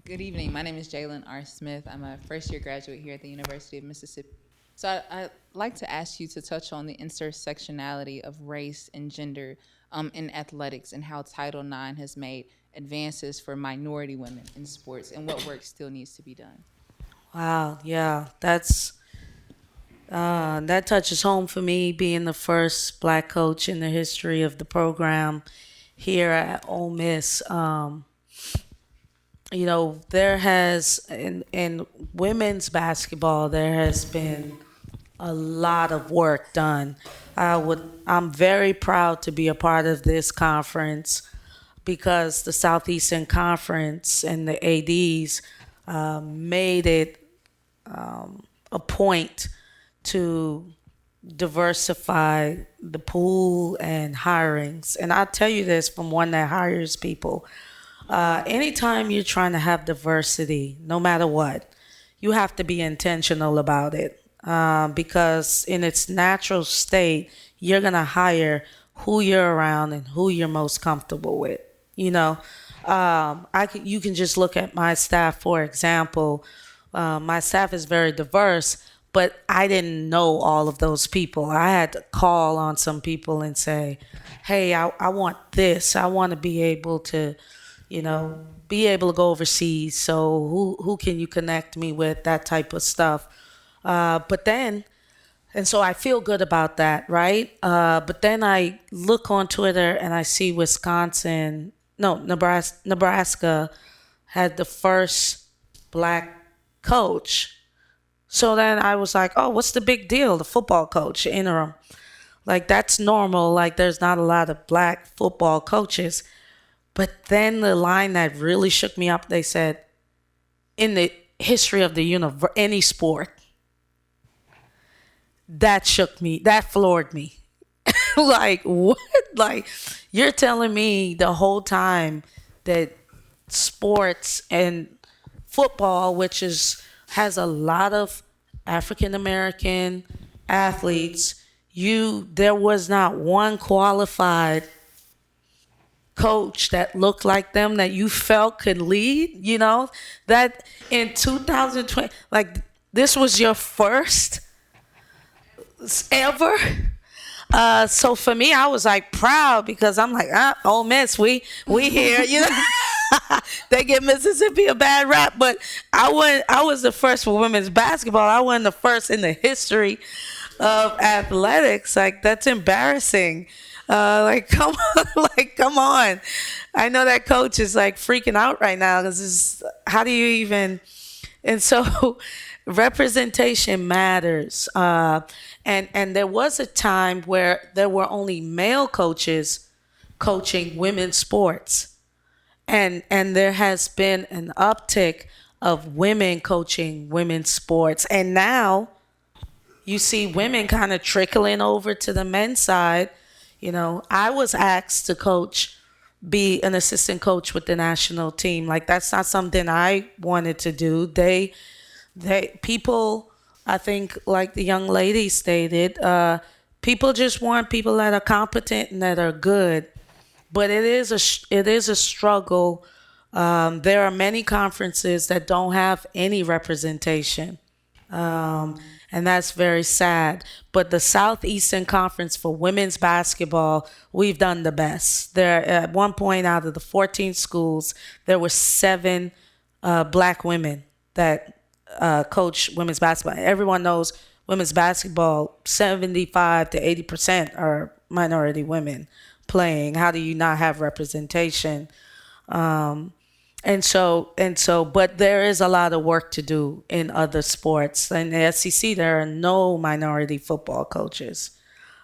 Good evening. My name is Jalen R. Smith. I'm a first-year graduate here at the University of Mississippi. So I'd like to ask you to touch on the intersectionality of race and gender in athletics and how Title IX has made advances for minority women in sports and what work still needs to be done. Wow, yeah, that touches home for me, being the first Black coach in the history of the program here at Ole Miss. You know, there has in women's basketball, there has been a lot of work done. I'm very proud to be a part of this conference because the Southeastern Conference and the ADs made it a point to diversify the pool and hirings. And I'll tell you this from one that hires people. Anytime you're trying to have diversity, no matter what, you have to be intentional about it. Because in its natural state, you're going to hire who you're around and who you're most comfortable with. You know, you can just look at my staff, for example. My staff is very diverse, but I didn't know all of those people. I had to call on some people and say, hey, I want this. I want to be able to, be able to go overseas. So who can you connect me with? That type of stuff. And so I feel good about that, right? But then I look on Twitter and I see Nebraska had the first Black coach. So then I was like, oh, what's the big deal? The football coach, interim. Like, that's normal. Like, there's not a lot of Black football coaches. But then the line that really shook me up, they said, in the history of any sport, that shook me. That floored me. Like, what? Like, you're telling me the whole time that sports and football, which has a lot of African American athletes, there was not one qualified coach that looked like them that you felt could lead, that in 2020, like, this was your first ever. So for me, I was like proud because I'm like, Ole Miss, we here, They give Mississippi a bad rap, but I was the first for women's basketball. I wasn't the first in the history of athletics. Like, that's embarrassing. Come on. I know that coach is like freaking out right now because how do you even? And so representation matters. And there was a time where there were only male coaches coaching women's sports. and there has been an uptick of women coaching women's sports, and now you see women kind of trickling over to the men's side. You know, I was asked to be an assistant coach with the national team. Like, that's not something I wanted to do. People, I think, like the young lady stated, people just want people that are competent and that are good. But it is a struggle. There are many conferences that don't have any representation. And that's very sad. But the Southeastern Conference for women's basketball, we've done the best. There, at one point, out of the 14 schools, there were 7 black women that coach women's basketball. Everyone knows women's basketball, 75 to 80% are minority women playing. How do you not have representation? And so, but there is a lot of work to do in other sports. In the SEC, there are no minority football coaches.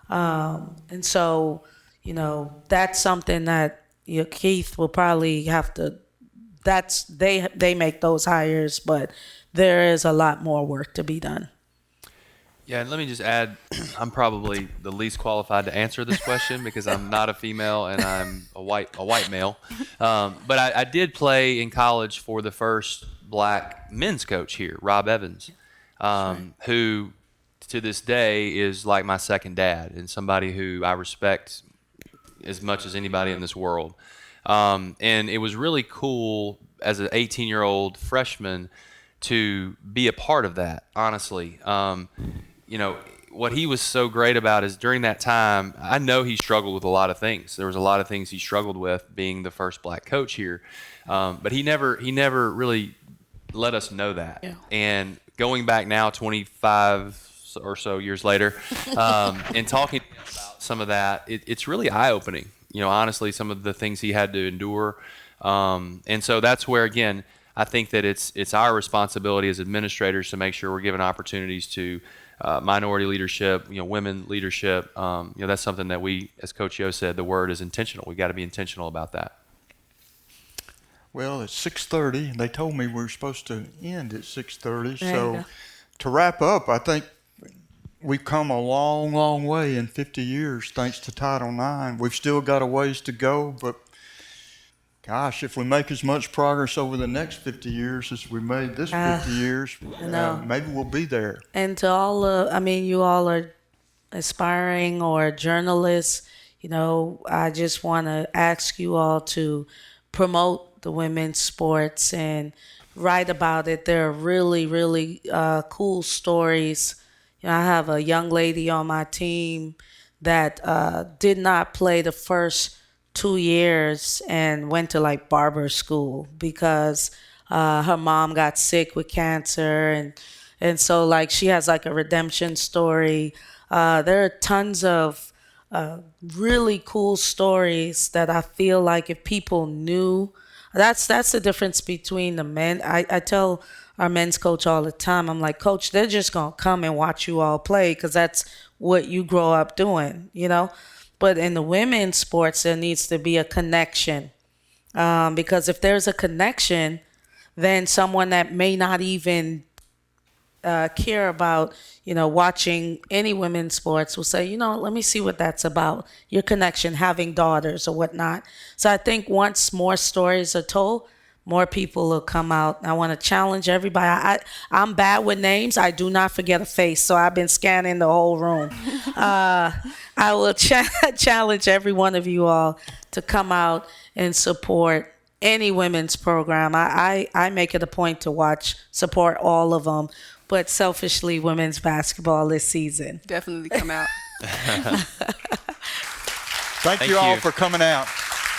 And so, you know, that's something that Keith will probably have to, they make those hires, but there is a lot more work to be done. Yeah, and let me just add, I'm probably the least qualified to answer this question because I'm not a female and I'm a white male. But I did play in college for the first black men's coach here, Rob Evans, who to this day is like my second dad and somebody who I respect as much as anybody in this world. And it was really cool as an 18-year-old freshman to be a part of that, honestly. You know, what he was so great about is during that time, I know he struggled with a lot of things. There was a lot of things he struggled with being the first black coach here. But he never really let us know that. Yeah. And going back now 25 or so years later and talking to him about some of that, it's really eye-opening. You know, honestly, some of the things he had to endure. And so that's where, again, I think that it's our responsibility as administrators to make sure we're given opportunities to minority leadership, you know, women leadership. You know, that's something that we, as Coach Yo said, the word is intentional. We got to be intentional about that. Well, it's 6:30, and they told me we were supposed to end at 6:30. There you So go. to wrap up, I think we've come a long, long way in 50 years thanks to Title IX. We've still got a ways to go, but gosh, if we make as much progress over the next 50 years as we made this 50 years, maybe we'll be there. And to all you all are aspiring or journalists, you know, I just want to ask you all to promote the women's sports and write about it. There are really, really cool stories. You know, I have a young lady on my team that did not play the first 2 years and went to like barber school because her mom got sick with cancer, and so like she has like a redemption story. There are tons of really cool stories that I feel like if people knew, that's the difference between the men. I tell our men's coach all the time, I'm like, Coach, they're just gonna come and watch you all play because that's what you grow up doing, you know. But in the women's sports, there needs to be a connection. Because if there's a connection, then someone that may not even care about, you know, watching any women's sports will say, you know, let me see what that's about. Your connection, having daughters or whatnot. So I think once more stories are told, more people will come out. I want to challenge everybody. I'm bad with names. I do not forget a face, so I've been scanning the whole room. I will challenge every one of you all to come out and support any women's program. I make it a point to support all of them, but selfishly women's basketball this season. Definitely come out. Thank you all for coming out.